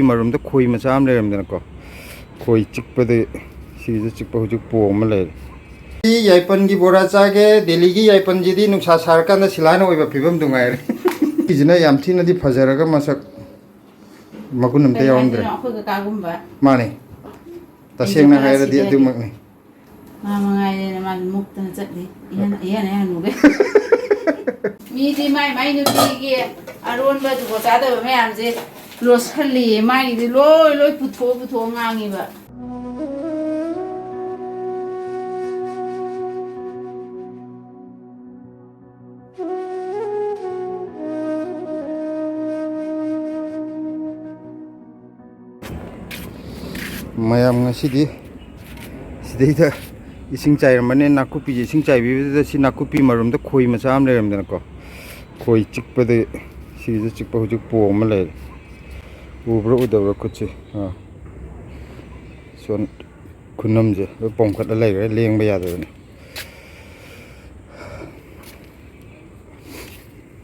Marum the khoi macham leremdana khoi chikpade sigi chikpa hujuk po ma le yaipan gi bora chage Delhi gi yaipan ji di nuksa sarkan da silana oiba phibam dungai kijina yam thina di phajaraga masak magunam te yawndre mane tasengna haira di adumak ni mangaire ma mukta chatti Ehan hanukhei mi di mai nu gi aron ba du cha da ma yam je Rosali, mai di loi putho ngangi ba. Mayam ngasi sidai ising chai mane nakupi ising chai bi si nakupi marum da khoi macham leremdana khoi chikpade sigi chikpa hujuk po ma le ubro udabro kuchi son kunam je pongkhat lai re leng ba ya de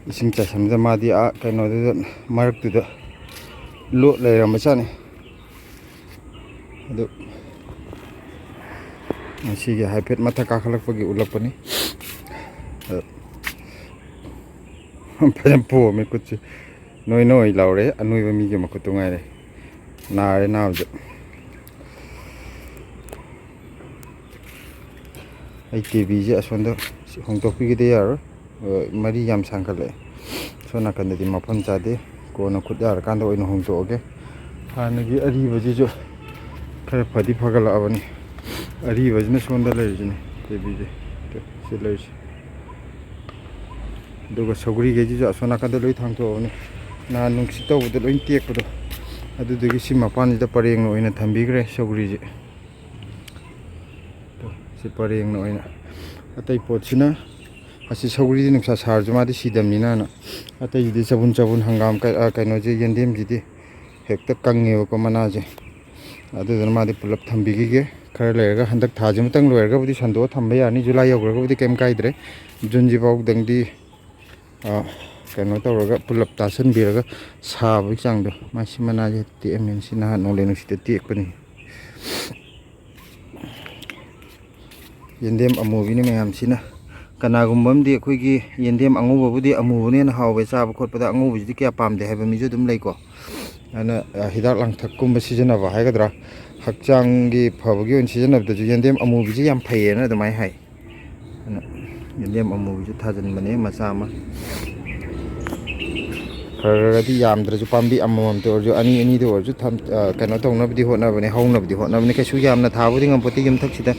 ising cha samda ma di a kaino de marak tu da lo lai ram cha ni adu asi ge haipet matha ka khalak pagi ulap pani pajam po me kuchi noi laure anui ba mi ge makutu ngai re na re na je ai tv je asonda hongtok pi ge de yar mari yam sangkale sona kan de mapon cha de ko na khut yar kan do ino hongtok ge hana gi ari ba ji jo khare phadi phagala abani ari ba jina sonda le ji tv je se le ji duga sogri ge ji asona kan de loi thang to ni na nungsi to de loi tek ko adu de gi sima pan ji da pareng no ina thambi gre sogri ji to si pareng no ina atai pot sina asi sogri ji nungsa sar juma di sidam ni na atai ji chabun hangam ka no ji yendem ji di hekta kange ko mana je adu de ma di pulap thambi gi ge khare le ga handak tha ji mutang loer ga budi sando thamba ya ni july yog ga budi kem kai dre jun ji bau dang di kaino tawraga pulap tasan biraga sabu changdo masi mana je tmn sina no le no sita ti ekoni yendem amu bini mayam sina kana gumbam di khoi gi yendem angu babudi amu ne na hawe chabu khotpada angu bi kya pamde haiba mi ju dum lei ko ana hidak lang thak kum sijana ba haigadra hakchang gi phabagi on sijana da ju yendem amu bi ji yam phai na da mai hai ana yendem amu bi ju thajan bane macha ma khagadi yamdra ju pambi amam to ju ani do ju tham kana tong na bidi hona bane hauna bidi hona bane kaisu yamna thabudi ngam poti yam thak sida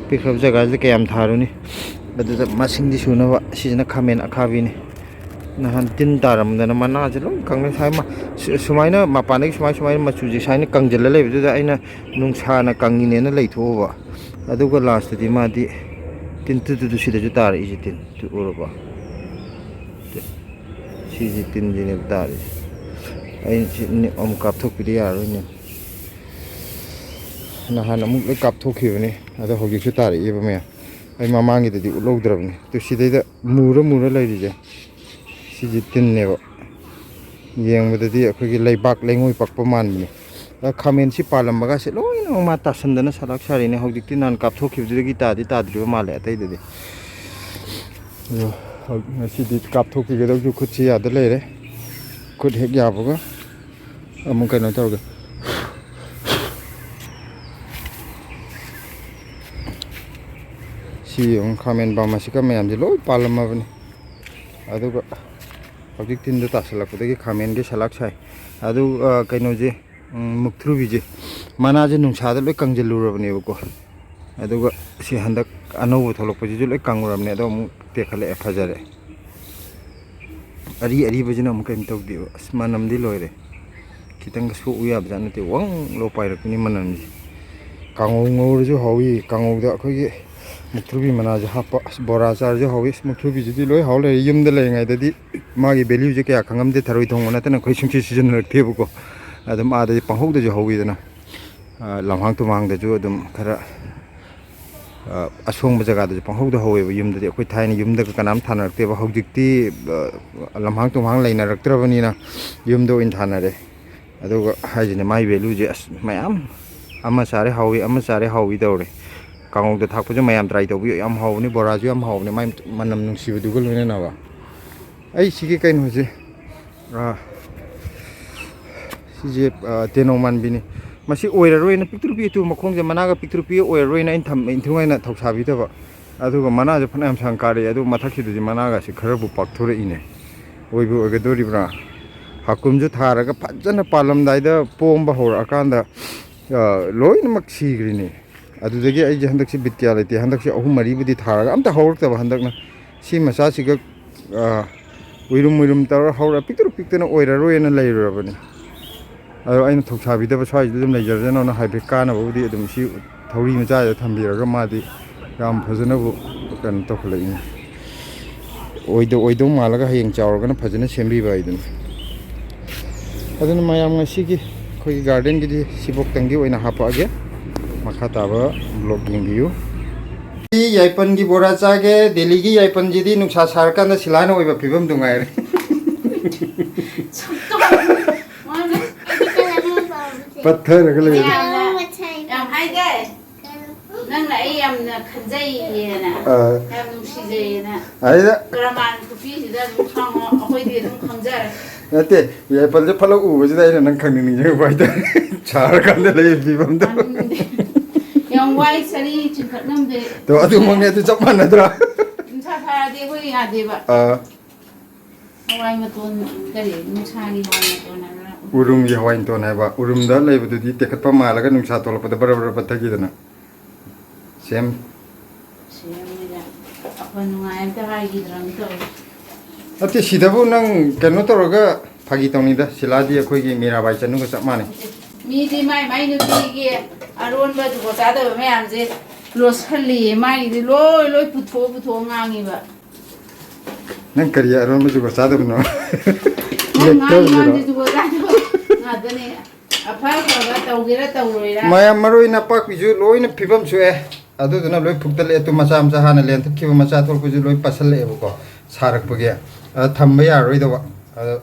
pikrab jaga je kayam tharuni badu masing di suna wa sijana khamen akhabi ni nahan tin daram dana mana je lo kangna sai ma sumaina mapane sumai machu ji sai ni kangjel le bidu da aina nungsa na kangi ne na leitho ba aduga last di ma di tin tu sida ju tar iji tin tu uroba si tin jine tar ai ni om kap thok pi ya ro ni nahan amuk le kap thok khiu ni ada hogi su tar e ba me ai mamangi de ulog drab ni tu sidai da mura lai ri je si tin ne ba yeng ba di akhoi gi leibak lengoi pak pa man ni khamen si palam ba ga se loi no ma ta san dana salak sari ne hogi tin nan kap thok khiu de gi ta dri ma le tai de yo ngasi di kap thok gi ga ju khut si ya de le re khut hek ya ba ga amung kai no taw ga si ong khamen ba ma si ka mayam ji loi palam ma bani adu ga hogi tin da ta salak de gi khamen ge salak sai adu kai no je mukthru bi je mana je nungsa da loi kangjel lu ra bani ko adu ga si handak anou tholok pa ji loi kanguram ne do mu te khale phajare ari bajina mu kaim tok di asmanam di loire kitang su uya bajana te wang lo pai rak ni manan ji kangou ngor ju hawi kangou da khoi gi mukthrubi mana ja hapa bora char jo hawi mukthrubi ji loi haw le yum da le ngai da di ma gi value je kya khangam de tharoi thong na ta na khoi singchi season rak the bu ko adum a da panghok da jo hawi da na lamhang tu mang da jo adum khara asong ba jaga da panghok da hawi yum da khoi thai ni yum da kanam thana rak te ba hojik ti lamhang tu mang lai na rak tra bani na yum do in thana re ꯑꯗꯨꯒ ꯍꯥꯏꯁꯤꯅꯦ ꯃꯥꯏ ꯚꯦꯂꯨꯁꯦ ꯑꯁ ꯃꯌꯥꯝ ꯑꯃ ꯆꯥꯔꯦ ꯍꯥꯎꯋꯤ ꯑꯃ ꯆꯥꯔꯦ ꯍꯥꯎꯋꯤ ꯇꯧꯔꯦ ꯀꯥꯡꯉꯧꯗ ꯊꯥꯛꯄꯁꯨ ꯃꯌꯥꯝ ꯇ꯭ꯔꯥꯏ ꯇꯧꯕꯤꯌꯨ ꯌꯥꯝ ꯍꯥꯎꯕꯅꯤ ꯕꯣꯔꯥꯁꯨ ꯌꯥꯝ ꯍꯥꯎꯕꯅꯤ ꯃꯥꯏ ꯃꯅꯝ ꯅꯨꯡꯁꯤꯕꯗꯨꯒ ꯂꯣꯏꯅꯅꯕ ꯑꯩ ꯁꯤꯒꯤ ꯀꯩꯅꯣꯁꯦ ꯁꯤꯁꯦ ꯇꯦꯅꯧ ꯃꯥꯟꯕꯤꯅꯤ ꯃꯁꯤ ꯑꯣꯏꯔꯔꯣꯏꯅ ꯄꯤꯛꯇ꯭ꯔꯨ ꯄꯤꯛꯇꯨ ꯃꯈꯣꯡꯁꯦ ꯃꯅꯥꯒ ꯄꯤꯛꯇ꯭ꯔꯨ ꯄꯤꯛ ꯑꯣꯏꯔꯔꯣꯏꯅ ꯑꯩꯅ ꯏꯟꯊꯨꯉꯥꯏꯅ ꯊꯧꯁꯥꯕꯤꯗꯕ ꯑꯗꯨꯒ ꯃꯅꯥꯁꯦ ꯐꯅꯌꯥꯝ ꯁꯥꯡ ꯀꯥꯔꯛꯑꯦ ꯑꯗꯨꯒ ꯃꯊꯛꯁꯤꯗꯗꯤ ꯃꯅꯥꯒꯁꯤ ꯈꯔꯕꯨ ꯄꯥꯛꯊꯣꯔꯛꯏꯅꯦ ꯑꯣꯏꯕꯨ ꯑꯣꯏꯒꯗꯣꯔꯤꯕ꯭ꯔꯥ ꯍꯥꯀꯨꯝꯁꯨ ꯊꯥꯔꯒ ꯐꯖꯅ ꯄꯥꯜꯂꯝꯗꯥꯏꯗ ꯄꯣꯝꯕ ꯍꯧꯔꯛꯑꯀꯥꯟꯗ ꯂꯣꯏꯅꯃꯛ ꯁꯤꯈ꯭ꯔꯤꯅꯤ ꯑꯗꯨꯗꯒꯤ ꯑꯩꯁꯦ ꯍꯟꯗꯛꯁꯤ ꯕꯤꯠ ꯀꯌꯥ ꯂꯩꯇꯦ ꯍꯟꯗꯛꯁꯤ ꯑꯍꯨꯝ ꯃꯔꯤꯕꯨꯗꯤ ꯊꯥꯔꯒ ꯑꯝꯇ ꯍꯧꯔꯛꯇꯕ ꯍꯟꯗꯛꯅ ꯁꯤ ꯃꯆꯥꯁꯤꯒ ꯎꯏꯔꯨꯝ ꯇꯧꯔ ꯍꯧꯔ ꯄꯤꯛꯇ꯭ꯔꯨ ꯄꯤꯛꯇꯅ ꯑꯣꯏꯔꯔꯣꯏꯅ ꯂꯩꯔꯨꯔꯕꯅꯤ ꯑꯗꯣ ꯑꯩꯅ ꯊꯧꯁꯥꯕꯤꯗꯕ ꯁ꯭ꯋꯥꯏꯁꯤꯗ ꯑꯗꯨꯝ ꯂꯩꯖꯔꯖꯅꯣꯅ ꯍꯥꯏꯐꯦꯠ ꯀꯥꯟꯅꯕꯕꯨꯗꯤ ꯑꯗꯨꯝ ꯁꯤ ꯊꯧꯔꯤ ꯃꯆꯥꯁꯤꯗ ꯊꯝꯕꯤꯔꯒ ꯃꯥꯗꯤ ꯌꯥꯝ ꯐꯖꯅꯕꯨ ꯀꯩꯅꯣ ꯇꯧꯈꯠꯂꯛꯏꯅꯤ ꯑꯣꯏꯗꯧ ꯃꯥꯜꯂꯒ ꯍꯌꯦꯡ ꯆꯥꯎꯔꯒꯅ ꯐꯖꯅ ꯁꯦꯝꯕꯤꯕ ꯑꯩꯗꯨꯅꯤ ꯑꯗꯨꯅ ꯃꯌꯥꯝ ꯉꯁꯤꯒꯤ ꯑꯩꯈꯣꯏꯒꯤ ꯒꯥꯔꯗꯦꯟꯒꯤꯗꯤ ꯁꯤꯕꯣꯛꯇꯪꯒꯤ ꯑꯣꯏꯅ ꯍꯥꯞꯄꯛꯑꯒꯦ ꯃꯈꯥ ꯇꯥꯕ ꯕ꯭ꯂꯣꯛ ꯌꯦꯡꯕꯤꯌꯨ ꯌꯥꯏꯄꯟꯒꯤ ꯕꯣꯔꯥ ꯆꯥꯒꯦ ꯗꯦꯜꯂꯤꯒꯤ ꯌꯥꯏꯄꯟꯁꯤꯗꯤ ꯅꯨꯡꯁꯥ ꯁꯥꯔꯀꯥꯟꯗ ꯁꯤꯂꯥꯅ ꯑꯣꯏꯕ ꯐꯤꯕꯝꯗꯨ ꯉꯥꯏꯔꯦ ꯄꯠꯊꯔꯒ ꯂꯩꯔꯦ ꯌꯥꯝ ꯍꯥꯏꯗꯦ ꯅꯪꯅ ꯑꯩ ꯌꯥꯝꯅ ꯈꯟꯖꯩꯌꯦꯅ ꯌꯥꯝ ꯅꯨꯡꯁꯤꯖꯩꯌꯦꯅ ꯄ꯭ꯔꯃꯥꯟ ꯈꯨꯄꯤꯁꯤꯗ ꯑꯗꯨꯝ ꯈꯪꯉꯣ ꯑꯩꯈꯣꯏꯗꯤ ꯑꯗꯨꯝ ꯈꯪꯖꯔꯦ ꯅꯠꯇꯦ ꯌꯥꯏꯄꯜꯁꯦ ꯐꯠꯂꯛ ꯎꯕꯁꯤꯗ ꯑꯩꯅ ꯅꯪ ꯈꯪꯅꯤꯡꯕ ꯍꯥꯏꯇꯥꯔꯦ ꯁꯥꯔꯀꯥꯟꯗ ꯂꯩ ꯐꯤꯕꯝꯗꯣ ꯌꯥꯝ ꯋꯥꯏ ꯁꯔꯤ ꯆꯤꯡꯈꯠꯅꯝꯗꯦ ꯇꯣ ꯑꯗꯨꯃꯛꯅꯦ ꯑꯗꯨ ꯆꯞ ꯃꯥꯟꯅꯗ꯭ꯔꯥ ꯅꯨꯡꯁꯥ ꯁꯥꯔꯗꯤ ꯑꯩꯈꯣꯏ ꯌꯥꯗꯦꯕ ꯍꯋꯥꯏ ꯃꯇꯣꯟ ꯀꯔꯤ ꯅꯨꯡꯁꯥꯒꯤ ꯍꯋꯥꯏ ꯃꯇꯣꯟ ꯍꯥꯏꯕ꯭ꯔꯥ ꯎꯔꯨꯝꯒꯤ ꯍꯋꯥꯏꯇꯣꯟ ꯍꯥꯏꯕ ꯎꯔꯨꯝꯗ ꯂꯩꯕꯗꯨꯗꯤ ꯇꯦꯛꯈꯠꯄ ꯃꯥꯜꯂꯒ ꯅꯨꯡꯁꯥ ꯊꯣꯛꯂꯛꯄꯗ ꯕꯔ ꯕꯔ ꯄꯠꯊꯈꯤꯗꯅ ꯁꯦꯝ ꯁꯦꯝꯃꯤꯗ ꯑꯩꯈꯣꯏ ꯅꯨꯡꯉꯥꯏ ꯑꯝꯇ ꯍꯥꯏꯈꯤꯗ꯭ꯔꯕ ꯇꯧꯋꯦ ꯅꯠꯇꯦ ꯁꯤꯗꯕꯨ ꯅꯪ ꯀꯩꯅꯣ ꯇꯧꯔꯒ ꯐꯥꯒꯤ ꯇꯧꯅꯤꯗ ꯁꯤꯂꯥꯗꯤ ꯑꯩꯈꯣꯏꯒꯤ ꯃꯤꯔꯥꯕꯥꯏ ꯆꯅꯨꯒ ꯆꯞ ꯃꯥꯟꯅꯩ ꯃꯤꯗꯤ ꯃꯥꯏ ꯃꯥꯏ ꯅꯨꯄꯤꯒꯤ ꯑꯔꯣꯟꯕ ꯖꯨꯒꯣꯠ ꯆꯥꯗꯕ ꯃꯌꯥꯝꯁꯦ ꯂꯣꯠꯁꯜꯂꯤꯌꯦ ꯃꯥꯒꯤꯗꯤ ꯂꯣꯏ ꯄꯨꯊꯣꯛꯑ ꯉꯥꯡꯉꯤꯕ ꯅꯪ ꯀꯔꯤ ꯑꯔꯣꯟꯕ ꯖꯨꯒꯣꯠ ꯆꯥꯗꯕꯅꯣ ꯅꯪ ꯉꯥꯡꯉꯤ ꯃꯌꯥꯝꯁꯦ ꯖꯨꯒꯣꯠ ꯆꯥꯗꯕ ꯉꯥꯛꯇꯅꯦ ꯑꯐ ꯑꯐꯕ ꯇꯧꯒꯦꯔꯥ ꯇꯧꯔꯣꯏꯔꯥ ꯃꯌꯥꯝ ꯃꯔꯣꯏ ꯅꯄꯥꯛꯄꯤꯁꯨ ꯂꯣꯏꯅ ꯐꯤꯕꯝ ꯁꯣꯛꯑꯦ ꯑꯗꯨꯗꯨꯅ ꯂꯣꯏ ꯐꯨꯛꯇꯠꯂꯛꯑꯦ ꯇꯨ ꯃꯆꯥ ꯃꯆꯥ ꯍꯥꯟꯅ ꯂꯦꯟꯊꯠꯈꯤꯕ ꯃꯆꯥ ꯊꯣꯛꯄꯁꯨ ꯂꯣꯏ ꯄꯠꯁꯜꯂꯛꯑꯦꯕꯀꯣ ꯁꯥꯔꯛꯄꯒꯤ ꯊꯝꯕ ꯌꯥꯔꯔꯣꯏꯗꯕ ꯑꯗꯣ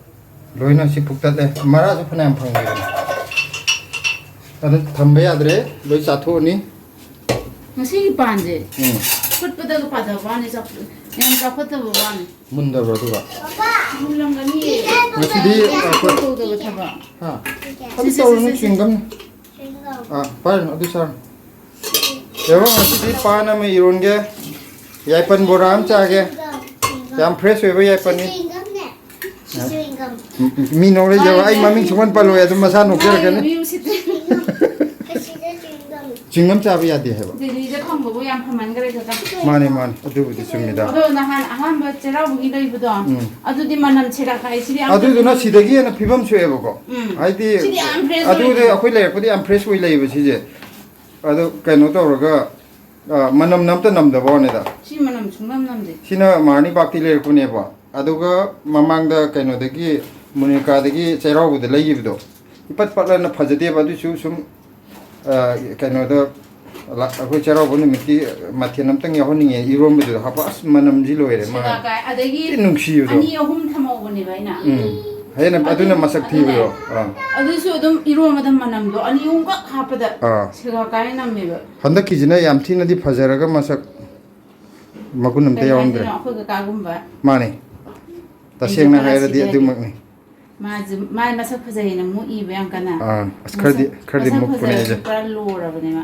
ꯂꯣꯏꯅ ꯁꯤ ꯐꯨꯛꯇꯠꯂꯦ ꯃꯔꯥꯁꯨ ꯐꯅꯌꯥꯝ ꯐꯪꯉꯦꯕꯅꯤ ꯑꯗꯨ ꯊꯝꯕ ꯌꯥꯗ꯭ꯔꯦ ꯂꯣꯏ ꯆꯥꯊꯣꯛꯑꯅꯤ ꯉꯁꯤꯒꯤ ꯄꯥꯟꯁꯦ ꯐꯨꯠꯄꯗꯒ ꯄꯥꯊꯕ ꯋꯥꯅꯤ ꯌꯥꯝ ꯆꯥꯎꯈꯠꯇꯕ ꯋꯥꯅꯤ ꯃꯨꯟꯗꯕ꯭ꯔꯣ ꯑꯗꯨꯒ ꯃꯨꯜꯂꯝꯒꯅꯤꯌꯦ ꯉꯁꯤꯗꯤ ꯇꯧꯗꯕ ꯊꯕꯛ ꯑꯗꯨ ꯇꯧꯔꯨꯅꯨ ꯆꯤꯡꯒꯝ ꯄꯥꯏꯔꯨꯅꯨ ꯑꯗꯨ ꯆꯥꯔꯨꯅꯨ ꯌꯦꯡꯉꯣ ꯉꯁꯤꯗꯤ ꯄꯥꯟ ꯑꯃ ꯏꯔꯣꯟꯒꯦ ꯌꯥꯏꯄꯟ ꯕꯣꯔꯥ ꯑꯃ ꯆꯥꯒꯦ ꯌꯥꯝ ꯐ꯭ꯔꯦꯁ ꯑꯣꯏꯕ ꯌꯥꯏꯄꯟꯅꯤ ꯃꯤ ꯅꯣꯛꯂꯩꯖꯕ ꯑꯩ ꯃꯃꯤꯡ ꯁꯨꯡꯄꯟ ꯄꯜꯂꯣꯏ ꯑꯗꯨꯝ ꯃꯁꯥ ꯅꯣꯛꯆꯔꯛꯀꯅꯤ ꯆꯤꯡꯒꯝ ꯆꯥꯕ ꯌꯥꯗꯦ ꯍꯥꯏꯕ ꯗꯦꯜꯂꯤꯗ ꯐꯪꯕꯕꯨ ꯌꯥꯝ ꯐꯃꯟꯈ꯭ꯔꯦ ꯀꯀꯥ ꯃꯥꯅꯦ ꯑꯗꯨꯕꯨꯗꯤ ꯆꯨꯝꯃꯤꯗ ꯑꯗꯣ ꯅꯍꯥꯟ ꯑꯍꯥꯟꯕ ꯆꯩꯔꯥꯎꯕꯒꯤ ꯂꯩꯕꯗꯣ ꯑꯗꯨꯗꯤ ꯃꯅꯝ ꯁꯦꯒꯥꯛ ꯁꯤꯗꯤ ꯑꯗꯨꯗꯨꯅ ꯁꯤꯗꯒꯤ ꯍꯦꯟꯅ ꯐꯤꯕꯝ ꯁꯣꯛꯑꯦꯕꯀꯣ ꯍꯥꯏꯗꯤ ꯁꯤꯗꯤ ꯌꯥꯝ ꯐ꯭ꯔꯦꯁ ꯑꯗꯨꯗꯤ ꯑꯩꯈꯣꯏ ꯂꯩꯔꯛꯄꯗꯤ ꯌꯥꯝ ꯐ꯭ꯔꯦꯁ ꯑꯣꯏ ꯂꯩꯌꯦꯕ ꯁꯤꯁꯦ ꯑꯗꯣ ꯀꯩꯅꯣ ꯇꯧꯔꯒ ꯃꯅꯝ ꯑꯝꯇ ꯅꯝꯗꯕ ꯋꯥꯅꯤꯗ ꯁꯤ ꯃꯅꯝ ꯁꯨꯡꯅꯝ ꯅꯝꯗꯦ ꯁꯤꯅ ꯃꯍꯥꯔꯅꯤ ꯕꯥꯛꯇꯤ ꯂꯩꯔꯛꯄꯅꯦꯕ ꯑꯗꯨꯒ ꯃꯃꯥꯡꯗ ꯀꯩꯅꯣꯗꯒꯤ ꯃꯨꯅꯤꯀꯥꯗꯒꯤ ꯆꯩꯔꯥꯎꯕꯗ ꯂꯩꯈꯤꯕꯗꯣ ꯏꯄꯠ ꯄꯠꯂꯅ ꯐꯖꯗꯦꯕ ꯑꯗꯨꯁꯨ ꯁꯨꯝ ꯀꯩꯅꯣꯗ ꯑꯩꯈꯣꯏ ꯆꯩꯔꯥꯎꯕ ꯅꯨꯃꯤꯠꯀꯤ ꯃꯊꯦꯜ ꯑꯝꯇꯪ ꯌꯥꯎꯍꯟꯅꯤꯡꯉꯦ ꯏꯔꯣꯟꯕꯗꯨꯗ ꯍꯥꯞꯄ ꯑꯁ ꯃꯅꯝꯁꯤ ꯂꯣꯏꯔꯦ ꯑꯗꯒꯤ ꯅꯨꯡꯁꯤꯕꯗꯣ 2 3 ꯊꯝꯍꯧꯕꯅꯦꯕ ꯑꯩꯅ ꯍꯦꯟꯅ ꯑꯗꯨꯅ ꯃꯁꯛ ꯊꯤꯕꯗꯣ ꯑꯗꯨꯁꯨ ꯑꯗum 이로마다 만남도 아니 용각 하ප다 제가 까이 남매가 한덕기지나 얌티나디 파자라가 마삭 마군 남대 야온드레 아코가 까군바 마네 다시행나 하이라디 어두막네 마 마삭 파자이나 무 이베양 까나 크르디 목분에 이제 로라버네마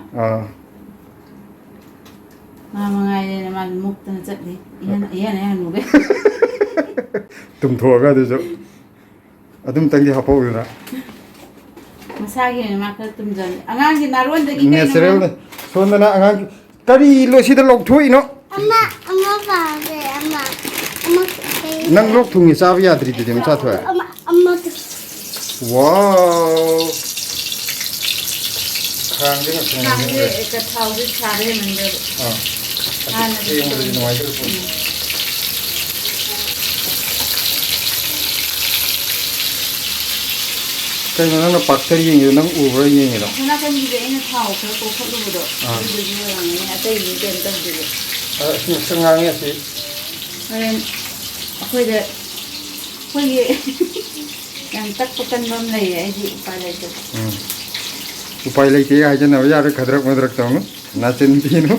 마망아이네 마 목도는 쩌리 이해네 하누게 tumthoga dejo adum tangi hapawira masagi ma ka tumjan angangi naronda gi natural sondana angang kari lo sida lok thoino amma baade amma nang lok thungi chabi yadri de dem cha thoya amma wow khangde na khangde ka thaude chare mande ana de no ai kaya nang napakter yung nang over yung ino. Sana kan hindi ina tao pero ko khalo do. Hindi mo lang ni ate ni den tan de. Sangang ya si. Ngayon ako de. Hoy ꯌꯥꯝ ꯇꯛꯄ ꯀꯟꯕ ꯑꯃ ꯂꯩꯌꯦ ꯑꯩꯗꯤ ꯎꯄꯥꯏ ꯂꯩꯇꯦ ꯎꯄꯥꯏ ꯂꯩꯇꯦ ꯍꯥꯏꯖꯅꯕ ꯌꯥꯔꯣꯏ ꯈꯗ꯭ꯔꯛ ꯃꯗ꯭ꯔꯛ ꯇꯧꯅꯨ ꯅꯥꯆꯤꯟ ꯊꯤꯅꯨ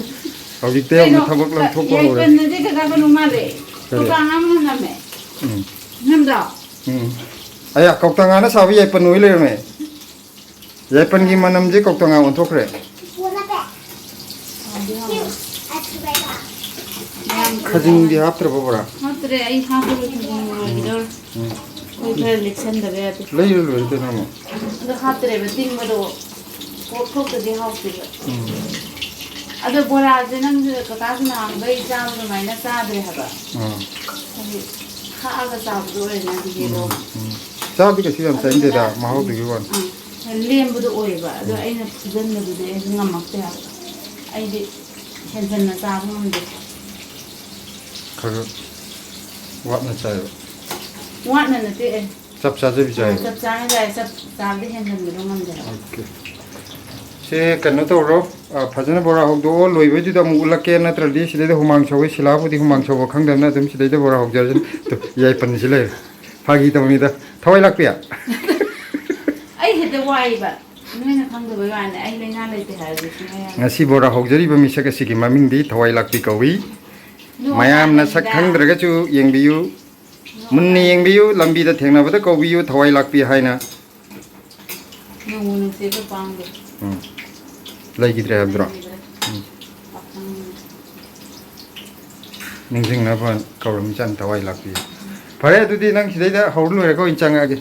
ꯍꯧꯖꯤꯛꯇꯤ ꯑꯃꯨꯛ ꯊꯕꯛ ꯂꯧꯊꯣꯛꯄ ꯍꯧꯔꯦ ꯌꯥꯏꯄꯟꯅꯗꯤ ꯀꯩꯀꯥ ꯀꯩꯅꯣ ꯃꯥꯜꯂꯦ ꯀꯧꯇꯥ ꯑꯃ ꯅꯝꯃꯦ ꯅꯝꯗ꯭ꯔꯣ ꯑꯌꯥ ꯀꯧꯇꯉꯥꯅ ꯁꯥꯕ ꯌꯥꯏꯄꯟ ꯑꯣꯏ ꯂꯩꯔꯝꯃꯦ ꯌꯥꯏꯄꯟꯒꯤ ꯃꯅꯝꯁꯦ ꯀꯧꯇꯉꯥ ꯑꯣꯟꯊꯣꯛꯈ꯭ꯔꯦ ꯈꯖꯤꯡꯗꯤ ꯍꯥꯞꯇ꯭ꯔꯕ ꯕꯣꯔꯥ ꯍꯥꯞꯇ꯭ꯔꯦ ꯑꯩ ꯍꯥꯞꯄꯒ ꯂꯣꯏꯒꯗꯧꯔꯦ ꯑꯩꯈꯣꯏ ꯈꯔ ꯂꯤꯛꯁꯟꯗꯕ ꯌꯥꯗꯦ ꯂꯩꯔ ꯂꯣꯏꯔꯦ ꯀꯩꯅꯣ ꯑꯃꯨꯛ ꯑꯗꯣ ꯍꯥꯞꯇ꯭ꯔꯦꯕ ꯇꯤꯡꯕꯗꯣ ꯄꯣꯛꯊꯣꯛꯇꯗꯤ ꯍꯥꯎꯇꯦꯕ ꯑꯗꯣ ꯕꯣꯔꯥꯁꯦ ꯅꯪꯁꯨ ꯀꯀꯥꯁꯨ ꯅꯍꯥꯟꯈꯩ ꯆꯥꯕ ꯑꯗꯨꯃꯥꯏꯅ ꯆꯥꯗ꯭ꯔꯦ ꯍꯥꯏꯕ ꯍꯥꯏꯗꯤ ꯈꯥꯛꯑꯒ ꯆꯥꯕꯗꯣ ꯑꯣꯏꯔꯦꯅ ꯑꯗꯨꯒꯤꯗꯣ ꯆꯥꯕꯗꯤ ꯀꯩꯁꯨ ꯌꯥꯝ ꯆꯥꯅꯤꯡꯗꯦꯗ ꯃꯍꯥꯎꯗꯨꯒꯤ ꯋꯥꯅꯤ ꯂꯦꯝꯕꯗꯣ ꯑꯣꯏꯌꯦꯕ ꯑꯗꯣ ꯑꯩꯅ ꯐꯨꯖꯟꯕꯗꯨꯗꯤ ꯑꯩꯁꯨ ꯉꯝꯃꯛꯇꯦ ꯍꯥꯏꯕ ꯑꯩꯗꯤ ꯍꯦꯟꯖꯟꯅ ꯆꯥꯕ ꯉꯝꯗꯦ ꯈꯔ ꯋꯥꯠꯅ ꯆꯥꯏꯕ ꯋꯥꯠꯅ ꯅꯠꯇꯦ ꯆꯞ ꯆꯥꯖꯕꯤ ꯆꯥꯏꯕ ꯆꯞ ꯆꯥꯅ ꯆꯥꯏ ꯆꯞ ꯆꯥꯕꯗꯤ ꯍꯦꯟꯖꯟꯕꯗꯣ ꯉꯝꯗꯦ ꯍꯥꯏꯕ ꯑꯣꯀꯦ ꯁꯦ ꯀꯩꯅꯣ ꯇꯧꯔꯣ ꯐꯖꯅ ꯕꯣꯔꯥ ꯍꯧꯗꯣꯛꯑꯣ ꯂꯣꯏꯕꯩꯗꯨꯗ ꯑꯃꯨꯛ ꯎꯠꯂꯛꯀꯦ ꯅꯠꯇ꯭ꯔꯗꯤ ꯁꯤꯗꯩꯗ ꯍꯨꯃꯥꯡ ꯁꯧꯋꯤ ꯁꯤꯂꯥꯕꯨꯗꯤ ꯍꯨꯃꯥꯡ ꯁꯧꯕ ꯈꯪꯗꯕꯅ ꯑꯗꯨꯝ ꯁꯤꯗꯩꯗ ꯕꯣꯔꯥ ꯍꯧꯖꯔꯁꯅꯤ ꯌꯥꯏꯄꯟꯁꯤ ꯂꯩꯔꯦ ꯐꯥꯒꯤ ꯇꯧꯅꯤꯗ ꯊꯋꯥꯏ ꯂꯥꯛꯄꯤ ꯑꯩ ꯍꯦꯛꯇ ꯋꯥꯏꯕ ꯅꯣꯏꯅ ꯈꯪꯗꯕꯩ ꯋꯥꯅꯤ ꯑꯩ ꯂꯩꯅꯥ ꯂꯩꯇꯦ ꯍꯥꯏꯔꯗꯤ ꯁꯨꯡꯌꯥ ꯉꯁꯤ ꯕꯣꯔꯥ ꯍꯧꯖꯔꯤꯕ ꯃꯤꯁꯛ ꯑꯁꯤꯒꯤ ꯃꯃꯤꯡꯗꯤ ꯊꯋꯥꯏ ꯂꯥꯛꯄꯤ ꯀꯧꯏ ꯃꯌꯥꯝꯅ ꯁꯛ ꯈꯪꯗ꯭ꯔꯒꯁꯨ ꯌꯦꯡꯕꯤꯌꯨ ꯃꯨꯟꯅ ꯌꯦꯡꯕꯤꯌꯨ ꯂꯝꯕꯤꯗ ꯊꯦꯡꯅꯕꯗ ꯀꯧꯕꯤꯌꯨ ꯊꯋꯥꯏ ꯂꯥꯛꯄꯤ ꯍꯥꯏꯅ ꯅꯣꯡꯕꯨ ꯅꯨꯡꯁꯤ ꯑꯩꯈꯣꯏ ꯄꯥꯡꯗꯦ ꯂꯩꯈꯤꯗ꯭ꯔꯦ ꯍꯥꯏꯕꯗꯨꯔꯣ ꯅꯤꯡꯁꯤꯡꯅꯕ ꯀꯧꯔꯝꯃꯤꯆꯥꯟ ꯊꯋꯥꯏ ꯂꯥꯛꯄꯤ ꯐꯔꯦ ꯑꯗꯨꯗꯤ ꯅꯪ ꯁꯤꯗꯩꯗ ꯍꯧꯔ ꯂꯣꯏꯔꯒ ꯑꯣꯏꯅ ꯆꯪꯉꯛꯑꯒꯦ